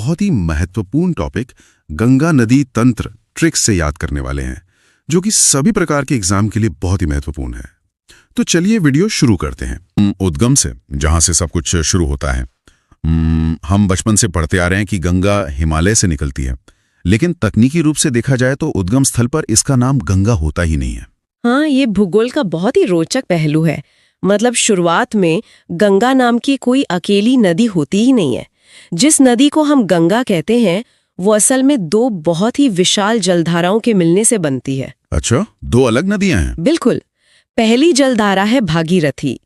बहुत ही महत्वपूर्ण टॉपिक गंगा नदी तंत्र ट्रिक्स से याद करने वाले हैं, जो कि सभी प्रकार के एग्जाम के लिए बहुत ही महत्वपूर्ण है। तो चलिए वीडियो शुरू करते हैं उद्गम से, जहां से सब कुछ शुरू होता है। हम बचपन से पढ़ते आ रहे हैं कि गंगा हिमालय से निकलती है, लेकिन तकनीकी रूप से देखा जाए तो उद्गम स्थल पर इसका नाम गंगा होता ही नहीं है। हाँ, ये भूगोल का बहुत ही रोचक पहलू है। मतलब शुरुआत में गंगा नाम की कोई अकेली नदी होती ही नहीं है। जिस नदी को हम गंगा कहते हैं वो असल में दो बहुत ही विशाल जलधाराओं के मिलने से बनती है। अच्छा, दो अलग नदियां हैं? बिल्कुल। पहली जलधारा है भागीरथी।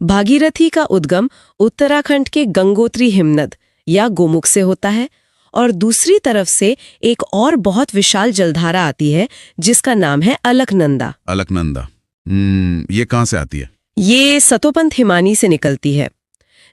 भागीरथी का उद्गम उत्तराखंड के गंगोत्री हिमनद या गोमुख से होता है, और दूसरी तरफ से एक और बहुत विशाल जलधारा आती है जिसका नाम है अलकनंदा। अलकनंदा, ये कहां से आती है? ये सतोपंथ हिमानी से निकलती है।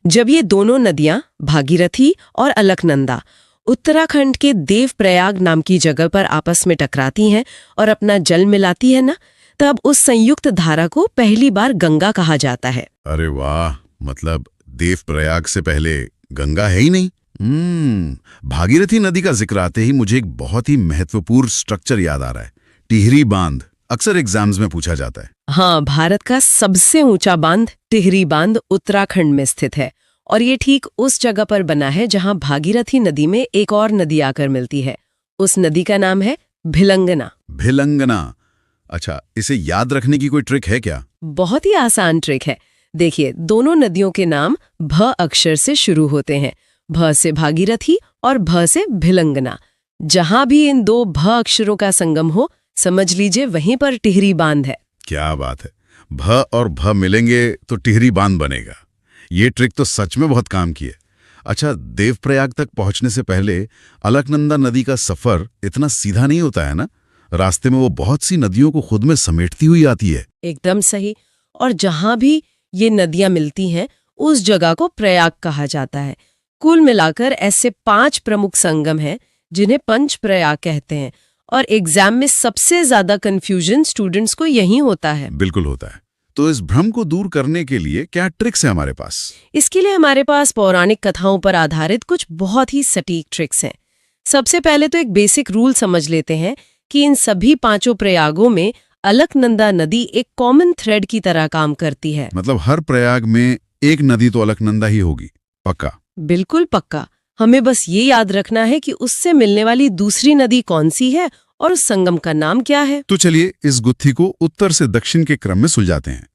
जब ये दोनों नदियां भागीरथी और अलकनंदा उत्तराखंड के देवप्रयाग नाम की जगह पर आपस में टकराती हैं और अपना जल मिलाती है ना, तब उस संयुक्त धारा को पहली बार गंगा कहा जाता है। अरे वाह, मतलब देवप्रयाग से पहले गंगा है ही नहीं। भागीरथी नदी का जिक्र आते ही मुझे एक बहुत ही महत्वपूर्ण स्ट्रक्चर याद आ रहा है, टिहरी बांध। अक्सर एग्जाम्स में पूछा जाता है। हाँ, भारत का सबसे ऊंचा बांध टिहरी बांध उत्तराखंड में स्थित है, और ये ठीक उस जगह पर बना है जहां भागीरथी नदी में एक और नदी आकर मिलती है। उस नदी का नाम है भिलंगना। भिलंगना, अच्छा, इसे याद रखने की कोई ट्रिक है क्या? बहुत ही आसान ट्रिक है। देखिए, दोनों नदियों के नाम भ अक्षर से शुरू होते हैं। भ से भागीरथी और भ से भिलंगना। जहां भी इन दो भ अक्षरों का संगम हो, समझ लीजिए वहीं पर टिहरी बांध है। क्या बात है, भ और भ मिलेंगे तो टिहरी बांध बनेगा। ये ट्रिक तो सच में बहुत काम की है। अच्छा, देवप्रयाग तक पहुंचने से पहले अलकनंदा नदी का सफर इतना सीधा नहीं होता है ना? रास्ते में वो बहुत सी नदियों को खुद में समेटती हुई आती है। एकदम सही। और जहां भी ये नदियां मिलती हैं उस जगह को प्रयाग कहा जाता है। कुल मिलाकर ऐसे 5 प्रमुख संगम हैं जिन्हें पंच प्रयाग कहते हैं, और एग्जाम में सबसे ज्यादा कंफ्यूजन स्टूडेंट्स को यही होता है। बिल्कुल होता है। तो इस भ्रम को दूर करने के लिए क्या ट्रिक्स है हमारे पास? इसके लिए हमारे पास पौराणिक कथाओं पर आधारित कुछ बहुत ही सटीक ट्रिक्स हैं। सबसे पहले तो एक बेसिक रूल समझ लेते हैं कि इन सभी 5 प्रयागों में अलकनंदा नदी एक कॉमन थ्रेड की तरह काम करती है। मतलब हर प्रयाग में एक नदी तो अलकनंदा ही होगी, पक्का? बिल्कुल पक्का। हमें बस ये याद रखना है कि उससे मिलने वाली दूसरी नदी कौन सी है और उस संगम का नाम क्या है। तो चलिए इस गुत्थी को उत्तर से दक्षिण के क्रम में सुलझाते हैं।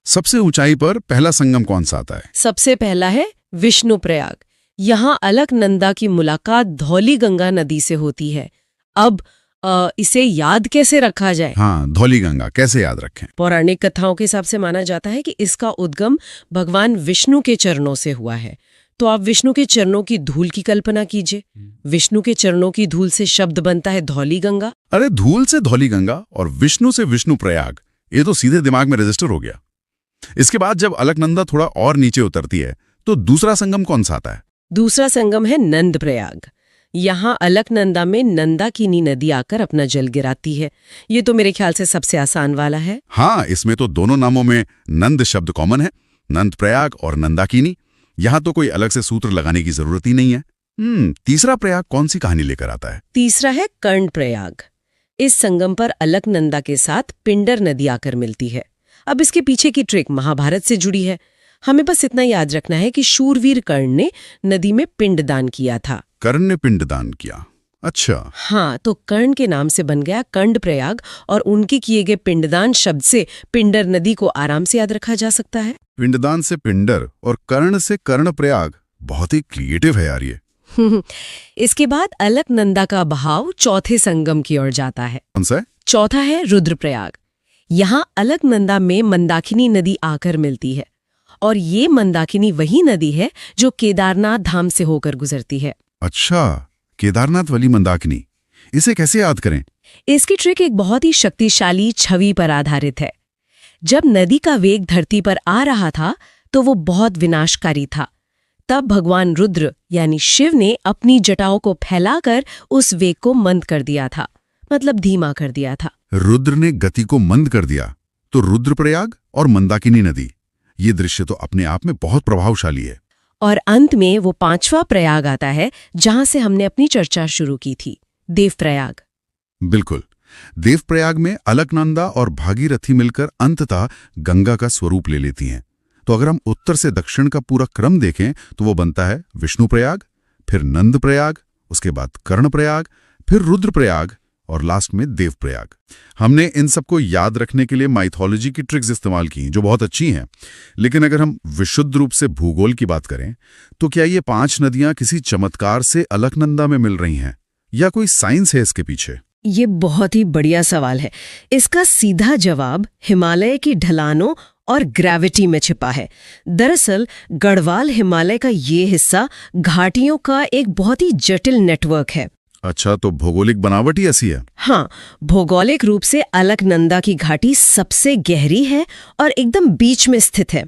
सबसे ऊंचाई पर पहला संगम कौन सा आता है? सबसे पहला है विष्णु प्रयाग। यहाँ अलकनंदा की मुलाकात धौली गंगा नदी से होती है। अब इसे याद कैसे रखा जाए? हाँ, धौली गंगा कैसे याद रखें? पौराणिक कथाओं के हिसाब से माना जाता है कि इसका उद्गम भगवान विष्णु के चरणों से हुआ है। तो आप विष्णु के चरणों की धूल की कल्पना कीजिए। विष्णु के चरणों की धूल से शब्द बनता है धौली गंगा। अरे, धूल से धौली गंगा और विष्णु से विष्णु प्रयाग, ये तो सीधे दिमाग में रजिस्टर हो गया। इसके बाद जब अलकनंदा थोड़ा और नीचे उतरती है तो दूसरा संगम कौन सा आता है? दूसरा संगम है नंद प्रयाग। यहाँ अलकनंदा में नंदाकिनी नदी आकर अपना जल गिराती है। ये तो मेरे ख्याल से सबसे आसान वाला है। हाँ, इसमें तो दोनों नामों में नंद शब्द कॉमन है, नंद प्रयाग और नंदाकिनी। यहाँ तो कोई अलग से सूत्र लगाने की जरूरत ही नहीं है। तीसरा प्रयाग कौन सी कहानी लेकर आता है? तीसरा है कर्ण प्रयाग। इस संगम पर अलकनंदा के साथ पिंडर नदी आकर मिलती है। अब इसके पीछे की ट्रिक महाभारत से जुड़ी है। हमें बस इतना याद रखना है कि शूरवीर कर्ण ने नदी में पिंडदान किया था। कर्ण ने पिंडदान किया? अच्छा। हाँ, तो कर्ण के नाम से बन गया कर्ण प्रयाग, और उनके किए गए पिंडदान शब्द से पिंडर नदी को आराम से याद रखा जा सकता है। पिंडदान से पिंडर और कर्ण से कर्ण प्रयाग, बहुत ही क्रिएटिव है यार ये। इसके बाद अलकनंदा का बहाव चौथे संगम की ओर जाता है। कौन सा है? चौथा है रुद्रप्रयाग। यहाँ अलकनंदा में मंदाकिनी नदी आकर मिलती है, और ये मंदाकिनी वही नदी है जो केदारनाथ धाम से होकर गुजरती है। अच्छा, केदारनाथ वाली मंदाकिनी, इसे कैसे याद करें? इसकी ट्रिक एक बहुत ही शक्तिशाली छवि पर आधारित है। जब नदी का वेग धरती पर आ रहा था तो वो बहुत विनाशकारी था। तब भगवान रुद्र यानी शिव ने अपनी जटाओं को फैलाकर उस वेग को मंद कर दिया था, मतलब धीमा कर दिया था। रुद्र ने गति को मंद कर दिया, तो रुद्रप्रयाग और मंदाकिनी नदी, ये दृश्य तो अपने आप में बहुत प्रभावशाली है। और अंत में वो 5वां प्रयाग आता है, जहां से हमने अपनी चर्चा शुरू की थी, देवप्रयाग। बिल्कुल। देवप्रयाग में अलकनंदा और भागीरथी मिलकर अंततः गंगा का स्वरूप ले लेती हैं। तो अगर हम उत्तर से दक्षिण का पूरा क्रम देखें तो वो बनता है विष्णुप्रयाग, फिर नंदप्रयाग, उसके बाद कर्णप्रयाग, फिर रुद्रप्रयाग और लास्ट में देवप्रयाग। हमने इन सबको याद रखने के लिए माइथोलॉजी की ट्रिक्स इस्तेमाल की जो बहुत अच्छी हैं, लेकिन अगर हम विशुद्ध रूप से भूगोल की बात करें तो क्या ये 5 नदियां किसी चमत्कार से अलकनंदा में मिल रही हैं या कोई साइंस है इसके पीछे? ये बहुत ही बढ़िया सवाल है। इसका सीधा जवाब हिमालय की ढलानों और ग्रेविटी में छिपा है। दरअसल गढ़वाल हिमालय का ये हिस्सा घाटियों का एक बहुत ही जटिल नेटवर्क है। अच्छा, तो भौगोलिक बनावट ही ऐसी है? हाँ, भौगोलिक रूप से अलकनंदा की घाटी सबसे गहरी है और एकदम बीच में स्थित है।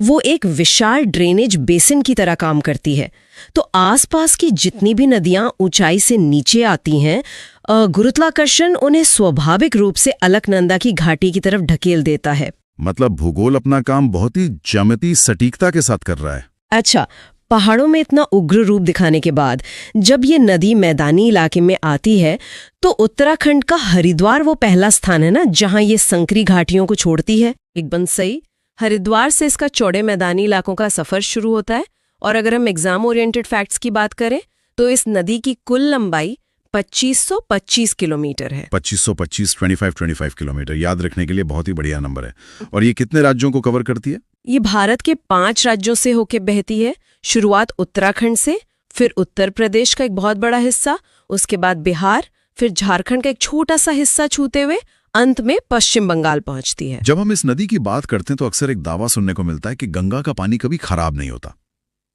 वो एक विशाल ड्रेनेज बेसिन की तरह काम करती है। तो आसपास की जितनी भी नदियां ऊंचाई से नीचे आती हैं, गुरुत्वाकर्षण उन्हें स्वाभाविक रूप से अलकनंदा की घाटी की तरफ ढकेल देता है। मतलब भूगोल अपना काम बहुत ही ज्यामितीय सटीकता के साथ कर रहा है। अच्छा, पहाड़ों में इतना उग्र रूप दिखाने के बाद जब ये नदी मैदानी इलाके में आती है तो उत्तराखंड का हरिद्वार वो पहला स्थान है ना, जहां ये संकरी घाटियों को छोड़ती है। एकदम सही। हरिद्वार से इसका चौड़े मैदानी इलाकों का सफर शुरू होता है। और अगर हम एग्जाम ओरिएंटेड फैक्ट्स की बात करें तो इस नदी की कुल लंबाई 2525 किलोमीटर है। 2525 25 किलोमीटर याद रखने के लिए बहुत ही बढ़िया नंबर है। और ये कितने राज्यों को कवर करती है? ये भारत के 5 राज्यों से होकर बहती है। शुरुआत उत्तराखंड से, फिर उत्तर प्रदेश का एक बहुत बड़ा हिस्सा, उसके बाद बिहार, फिर झारखंड का एक छोटा सा हिस्सा छूते हुए अंत में पश्चिम बंगाल पहुंचती है। जब हम इस नदी की बात करते हैं तो अक्सर एक दावा सुनने को मिलता है कि गंगा का पानी कभी खराब नहीं होता।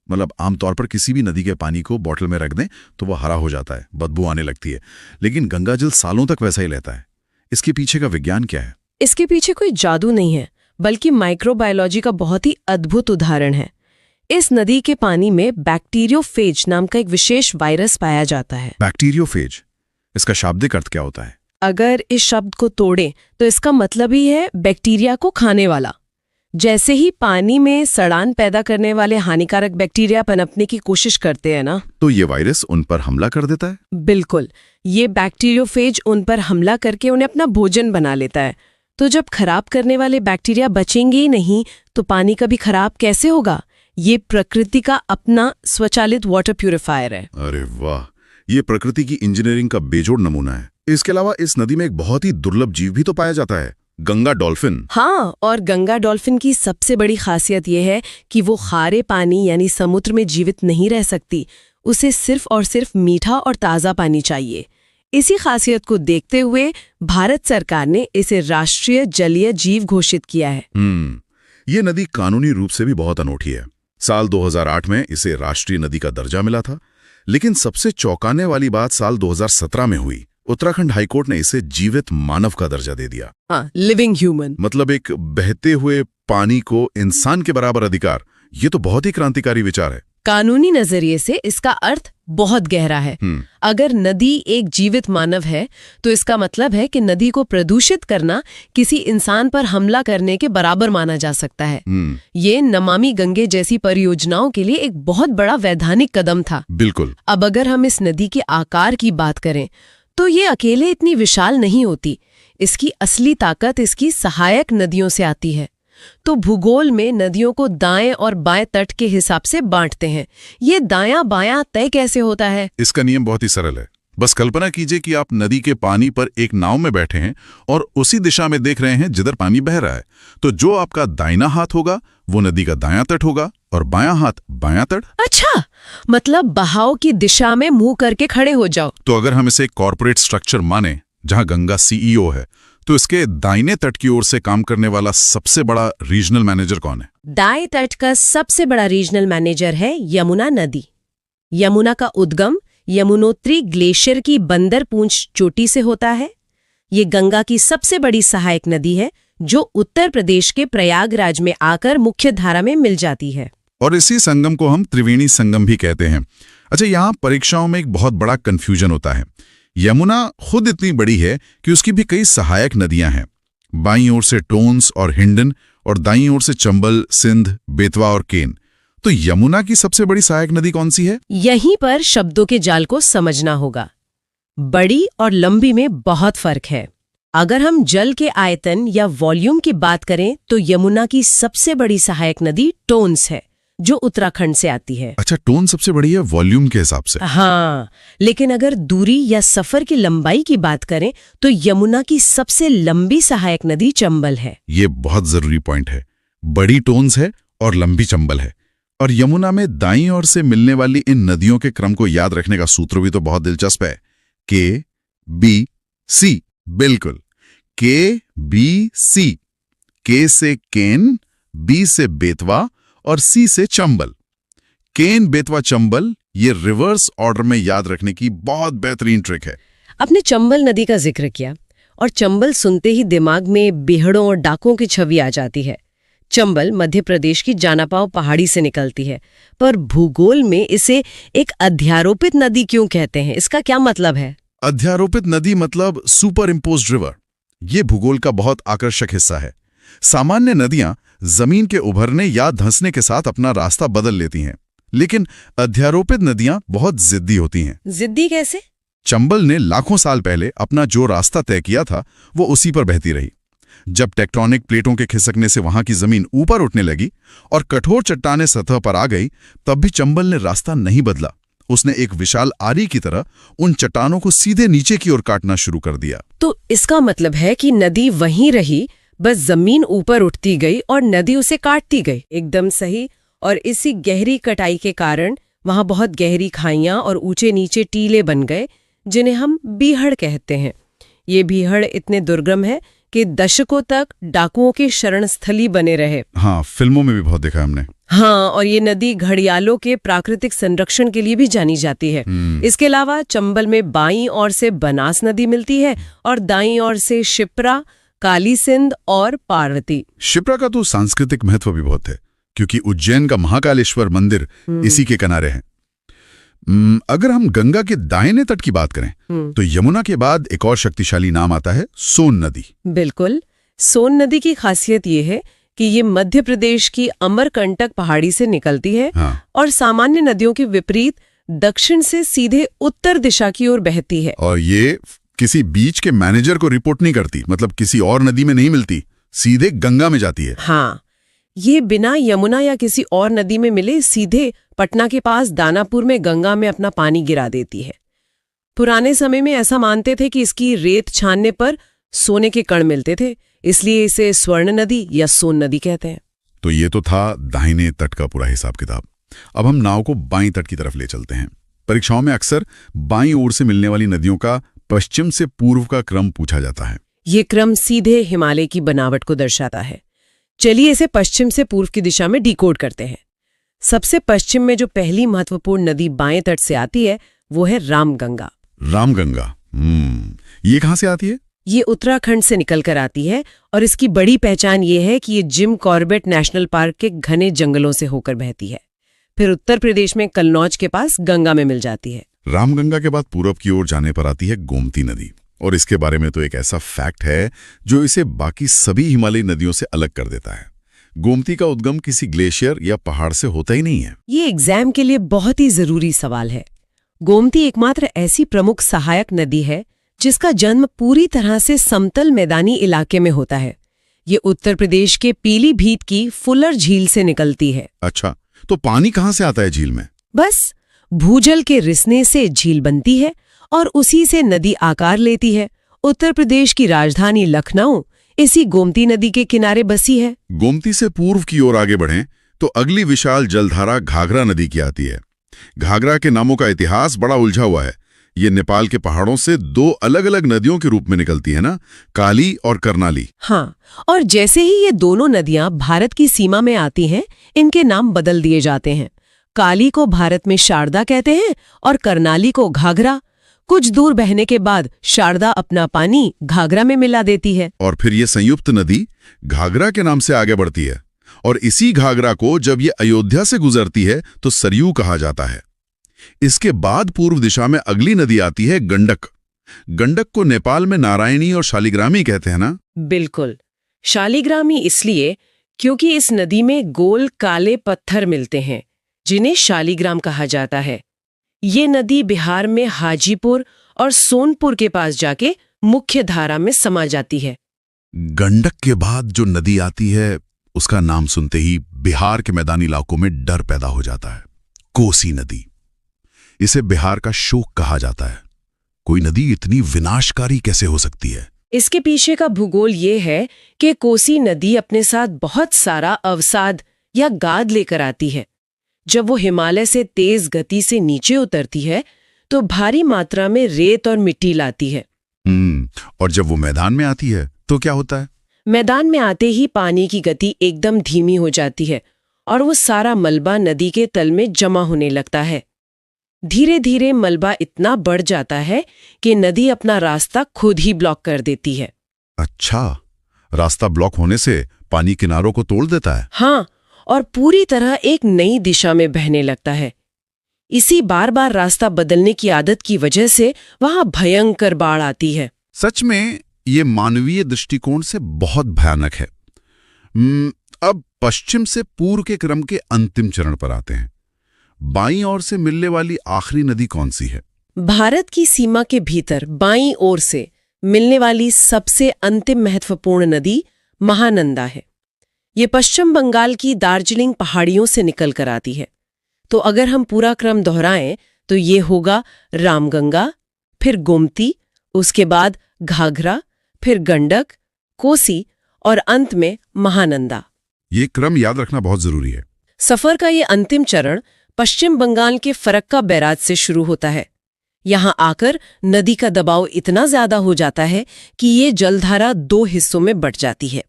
मतलब आमतौर पर किसी भी नदी के पानी को बोतल में रख दें तो वह हरा हो जाता है, बदबू आने लगती है, लेकिन गंगा जल सालों तक वैसा ही रहता है। इसके पीछे का विज्ञान क्या है? इसके पीछे कोई जादू नहीं है, बल्कि माइक्रोबायोलॉजी का बहुत ही अद्भुत उदाहरण है। इस नदी के पानी में बैक्टीरियोफेज नाम का एक विशेष वायरस पाया जाता है। बैक्टीरियोफेज, इसका शाब्दिक अर्थ क्या होता है? अगर इस शब्द को तोड़ें तो इसका मतलब ही है बैक्टीरिया को खाने वाला। जैसे ही पानी में सड़ान पैदा करने वाले हानिकारक बैक्टीरिया पनपने की कोशिश करते हैं ना, तो ये वायरस उन पर हमला कर देता है? बिल्कुल। ये बैक्टीरियोफेज उन पर हमला करके उन्हें अपना भोजन बना लेता है। तो जब खराब करने वाले बैक्टीरिया बचेंगे ही नहीं तो पानी कभी खराब कैसे होगा? ये प्रकृति का अपना स्वचालित वाटर प्यूरिफायर है। अरे वाह, ये प्रकृति की इंजीनियरिंग का बेजोड़ नमूना है। इसके अलावा इस नदी में एक बहुत ही दुर्लभ जीव भी तो पाया जाता है, गंगा डॉल्फिन। हाँ, और गंगा डॉल्फिन की सबसे बड़ी खासियत यह है कि वो खारे पानी यानी समुद्र में जीवित नहीं रह सकती। उसे सिर्फ और सिर्फ मीठा और ताज़ा पानी चाहिए। इसी खासियत को देखते हुए भारत सरकार ने इसे राष्ट्रीय जलीय जीव घोषित किया है। ये नदी कानूनी रूप से भी बहुत अनोखी है। साल 2008 में इसे राष्ट्रीय नदी का दर्जा मिला था, लेकिन सबसे चौंकाने वाली बात साल 2017 में हुई। उत्तराखंड हाईकोर्ट ने इसे जीवित मानव का दर्जा दे दिया। हाँ, लिविंग ह्यूमन। मतलब एक बहते हुए पानी को इंसान के बराबर अधिकार। ये तो बहुत ही क्रांतिकारी विचार है। कानूनी नजरिए से इसका अर्थ बहुत गहरा है। अगर नदी एक जीवित मानव है तो इसका मतलब है कि नदी को प्रदूषित करना किसी इंसान पर हमला करने के बराबर माना जा सकता है। ये नमामि गंगे जैसी परियोजनाओं के लिए एक बहुत बड़ा वैधानिक कदम था। बिल्कुल। अब अगर हम इस नदी के आकार की बात करें तो ये अकेले इतनी विशाल नहीं होती। इसकी असली ताकत इसकी सहायक नदियों से आती है। तो भूगोल में नदियों को दाएं और बाएं तट के हिसाब से बांटते हैं। ये दायां बायां तय कैसे होता है? इसका नियम बहुत ही सरल है। बस कल्पना कीजिए कि आप नदी के पानी पर एक नाव में बैठे हैं और उसी दिशा में देख रहे हैं जिधर पानी बह रहा है। तो जो आपका दाहिना हाथ होगा वो नदी का दायां तट होगा और बायां हाथ बायां तट। अच्छा, मतलब बहाव की दिशा में मुंह करके खड़े हो जाओ। तो अगर हम इसे कॉर्पोरेट स्ट्रक्चर माने जहां गंगा सीईओ है, तो इसके दाहिने तट की ओर से काम करने वाला सबसे बड़ा रीजनल मैनेजर कौन है? दाएं तट का सबसे बड़ा रीजनल मैनेजर है यमुना नदी। यमुना का उद्गम यमुनोत्री ग्लेशियर की बंदर पूंछ चोटी से होता है। ये गंगा की सबसे बड़ी सहायक नदी है जो उत्तर प्रदेश के प्रयागराज में आकर मुख्य धारा में मिल जाती है। और इसी संगम को हम त्रिवेणी संगम भी कहते हैं। अच्छा, यहाँ परीक्षाओं में एक बहुत बड़ा कंफ्यूजन होता है। यमुना खुद इतनी बड़ी है कि उसकी भी कई सहायक नदियां हैं। बाईं ओर से टोंस और हिंडन और दाईं ओर से चंबल, सिंध, बेतवा और केन। तो यमुना की सबसे बड़ी सहायक नदी कौन सी है? यहीं पर शब्दों के जाल को समझना होगा। बड़ी और लंबी में बहुत फर्क है। अगर हम जल के आयतन या वॉल्यूम की बात करें तो यमुना की सबसे बड़ी सहायक नदी टोन्स है, जो उत्तराखंड से आती है। अच्छा, टोन सबसे बड़ी है वॉल्यूम के हिसाब से? हाँ, लेकिन अगर दूरी या सफर की लंबाई की बात करें तो यमुना की सबसे लंबी सहायक नदी चंबल है। ये बहुत जरूरी पॉइंट है। बड़ी टोन्स है और लंबी चंबल है। और यमुना में दाईं ओर से मिलने वाली इन नदियों के क्रम को याद रखने का सूत्र भी तो बहुत दिलचस्प है। के बी सी। बिल्कुल, के बी सी। के से केन, बी से बेतवा और सी से चंबल। केन, बेतवा, चंबल, ये रिवर्स ऑर्डर में याद रखने की बहुत बेहतरीन ट्रिक है। आपने चंबल नदी का जिक्र किया और चंबल सुनते ही दिमाग में बेहड़ों और डाकों की छवि आ जाती है। चंबल मध्य प्रदेश की जानापाव पहाड़ी से निकलती है, पर भूगोल में इसे एक अध्यारोपित नदी क्यों कहते हैं? इसका क्या मतलब है? अध्यारोपित नदी मतलब सुपर इम्पोज्ड रिवर। ये भूगोल का बहुत आकर्षक हिस्सा है। सामान्य नदियां जमीन के उभरने या धंसने के साथ अपना रास्ता बदल लेती हैं, लेकिन अध्यारोपित नदियां बहुत जिद्दी होती हैं। जिद्दी कैसे? चंबल ने लाखों साल पहले अपना जो रास्ता तय किया था वो उसी पर बहती रही। जब टेक्टोनिक प्लेटों के खिसकने से वहां की जमीन ऊपर उठने लगी और कठोर चट्टानें सतह पर आ गई, तब भी चंबल ने रास्ता नहीं बदला। उसने एक विशाल आरी की तरह उन चट्टानों को सीधे नीचे की ओर काटना शुरू कर दिया। तो इसका मतलब है कि नदी वहीं रही, बस जमीन ऊपर उठती गई और नदी उसे काटती गई। एकदम सही। और इसी गहरी कटाई के कारण वहां बहुत गहरी खाइयां और ऊंचे नीचे टीले बन गए, जिन्हें हम बीहड़ कहते हैं। ये बीहड़ इतने दुर्गम है कि दशकों तक डाकुओं की शरण स्थली बने रहे। हाँ, फिल्मों में भी बहुत देखा हमने। हाँ, और ये नदी घड़ियालों के प्राकृतिक संरक्षण के लिए भी जानी जाती है। इसके अलावा चंबल में बाईं ओर से बनास नदी मिलती है और दाईं ओर से शिप्रा, काली सिंध और पार्वती। शिप्रा का तो सांस्कृतिक महत्व भी बहुत है, क्योंकि उज्जैन का महाकालेश्वर मंदिर इसी के किनारे है। अगर हम गंगा के दाहिने तट की बात करें तो यमुना के बाद एक और शक्तिशाली नाम आता है सोन नदी। बिल्कुल। सोन नदी की खासियत ये है कि ये मध्य प्रदेश की अमरकंटक पहाड़ी से निकलती है। हाँ। और सामान्य नदियों के विपरीत दक्षिण से सीधे उत्तर दिशा की ओर बहती है। और ये किसी बीच के मैनेजर को रिपोर्ट नहीं करती, मतलब किसी और नदी में नहीं मिलती, सीधे गंगा में जाती है। हाँ, ये बिना यमुना या किसी और नदी में मिले सीधे पटना के पास दानापुर में गंगा में अपना पानी गिरा देती है। पुराने समय में ऐसा मानते थे कि इसकी रेत छानने पर सोने के कण मिलते थे, इसलिए इसे स्वर्ण नदी या सोन नदी कहते हैं। तो ये तो था दाहिने तट का पूरा हिसाब किताब। अब हम नाव को बाईं तट की तरफ ले चलते हैं। परीक्षाओं में अक्सर बाईं ओर से मिलने वाली नदियों का पश्चिम से पूर्व का क्रम पूछा जाता है। ये क्रम सीधे हिमालय की बनावट को दर्शाता है। चलिए इसे पश्चिम से पूर्व की दिशा में डिकोड करते हैं। सबसे पश्चिम में जो पहली महत्वपूर्ण नदी बाएं तट से आती है वो है रामगंगा। रामगंगा, ये कहां से आती है? ये उत्तराखंड से निकलकर आती है और इसकी बड़ी पहचान ये है कि ये जिम कॉर्बेट नेशनल पार्क के घने जंगलों से होकर बहती है, फिर उत्तर प्रदेश में कन्नौज के पास गंगा में मिल जाती है। रामगंगा के बाद पूरब की ओर जाने पर आती है गोमती नदी, और इसके बारे में तो एक ऐसा फैक्ट है जो इसे बाकी सभी हिमालयी नदियों से अलग कर देता है। गोमती का उद्गम किसी ग्लेशियर या पहाड़ से होता ही नहीं है। ये एग्जाम के लिए बहुत ही जरूरी सवाल है। गोमती एकमात्र ऐसी प्रमुख सहायक नदी है जिसका जन्म पूरी तरह से समतल मैदानी इलाके में होता है। ये उत्तर प्रदेश के पीलीभीत की फुलर झील से निकलती है। अच्छा, तो पानी कहाँ से आता है झील में? बस भूजल के रिसने से झील बनती है और उसी से नदी आकार लेती है। उत्तर प्रदेश की राजधानी लखनऊ इसी गोमती नदी के किनारे बसी है। गोमती से पूर्व की ओर आगे बढ़ें तो अगली विशाल जलधारा घाघरा नदी की आती है। घाघरा के नामों का इतिहास बड़ा उलझा हुआ है। ये नेपाल के पहाड़ों से दो अलग अलग नदियों के रूप में निकलती है ना, काली और करनाली। हाँ, और जैसे ही ये दोनों नदियां भारत की सीमा में आती हैं, इनके नाम बदल दिए जाते हैं। काली को भारत में शारदा कहते हैं और करनाली को घाघरा। कुछ दूर बहने के बाद शारदा अपना पानी घाघरा में मिला देती है और फिर ये संयुक्त नदी घाघरा के नाम से आगे बढ़ती है, और इसी घाघरा को जब ये अयोध्या से गुजरती है तो सरयू कहा जाता है। इसके बाद पूर्व दिशा में अगली नदी आती है गंडक। गंडक को नेपाल में नारायणी और शालिग्रामी कहते हैं ना? बिल्कुल, शालिग्रामी इसलिए क्योंकि इस नदी में गोल काले पत्थर मिलते हैं, जिन्हें शालिग्राम कहा जाता है। ये नदी बिहार में हाजीपुर और सोनपुर के पास जाके मुख्य धारा में समा जाती है। गंडक के बाद जो नदी आती है उसका नाम सुनते ही बिहार के मैदानी इलाकों में डर पैदा हो जाता है। कोसी नदी, इसे बिहार का शोक कहा जाता है। कोई नदी इतनी विनाशकारी कैसे हो सकती है? इसके पीछे का भूगोल ये है कि कोसी नदी अपने साथ बहुत सारा अवसाद या गाद लेकर आती है। जब वो हिमालय से तेज गति से नीचे उतरती है तो भारी मात्रा में रेत और मिट्टी लाती है। और जब वो मैदान में आती है तो क्या होता है? मैदान में आते ही पानी की गति एकदम धीमी हो जाती है और वो सारा मलबा नदी के तल में जमा होने लगता है। धीरे धीरे मलबा इतना बढ़ जाता है कि नदी अपना रास्ता खुद ही ब्लॉक कर देती है। अच्छा, रास्ता ब्लॉक होने से पानी किनारों को तोड़ देता है? हाँ, और पूरी तरह एक नई दिशा में बहने लगता है। इसी बार बार रास्ता बदलने की आदत की वजह से वहां भयंकर बाढ़ आती है। सच में ये मानवीय दृष्टिकोण से बहुत भयानक है। अब पश्चिम से पूर्व के क्रम के अंतिम चरण पर आते हैं। बाईं ओर से मिलने वाली आखिरी नदी कौन सी है? भारत की सीमा के भीतर बाईं ओर से मिलने वाली सबसे अंतिम महत्वपूर्ण नदी महानंदा है। ये पश्चिम बंगाल की दार्जिलिंग पहाड़ियों से निकल कर आती है। तो अगर हम पूरा क्रम दोहराएं तो ये होगा रामगंगा, फिर गोमती, उसके बाद घाघरा, फिर गंडक, कोसी और अंत में महानंदा। ये क्रम याद रखना बहुत जरूरी है। सफर का ये अंतिम चरण पश्चिम बंगाल के फरक्का बैराज से शुरू होता है। यहां आकर नदी का दबाव इतना ज्यादा हो जाता है कि ये जलधारा 2 हिस्सों में बंट जाती है।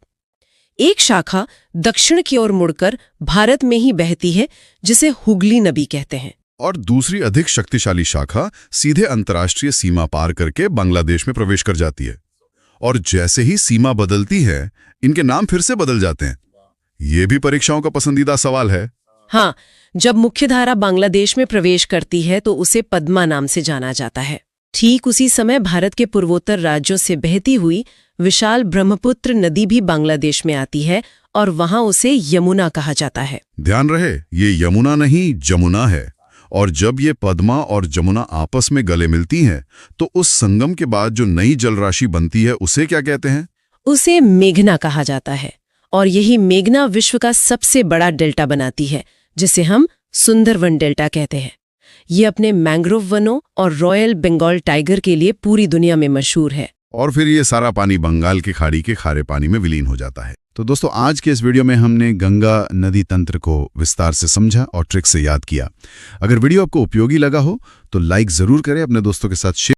एक शाखा दक्षिण की ओर मुड़कर भारत में ही बहती है, जिसे हुगली नदी कहते हैं, और दूसरी अधिक शक्तिशाली शाखा सीधे अंतर्राष्ट्रीय सीमा पार करके बांग्लादेश में प्रवेश कर जाती है। और जैसे ही सीमा बदलती है, इनके नाम फिर से बदल जाते हैं। ये भी परीक्षाओं का पसंदीदा सवाल है। हाँ, जब मुख्यधारा बांग्लादेश में प्रवेश करती है तो उसे पद्मा नाम से जाना जाता है। ठीक उसी समय भारत के पूर्वोत्तर राज्यों से बहती हुई विशाल ब्रह्मपुत्र नदी भी बांग्लादेश में आती है और वहां उसे यमुना कहा जाता है। ध्यान रहे, ये यमुना नहीं जमुना है। और जब ये पद्मा और जमुना आपस में गले मिलती हैं, तो उस संगम के बाद जो नई जलराशि बनती है उसे क्या कहते हैं? उसे मेघना कहा जाता है। और यही मेघना विश्व का सबसे बड़ा डेल्टा बनाती है, जिसे हम सुंदरवन डेल्टा कहते हैं। ये अपने मैंग्रोव वनों और रॉयल बंगाल टाइगर के लिए पूरी दुनिया में मशहूर है। और फिर ये सारा पानी बंगाल की खाड़ी के खारे पानी में विलीन हो जाता है। तो दोस्तों, आज के इस वीडियो में हमने गंगा नदी तंत्र को विस्तार से समझा और ट्रिक से याद किया। अगर वीडियो आपको उपयोगी लगा हो तो लाइक जरूर करें, अपने दोस्तों के साथ शेयर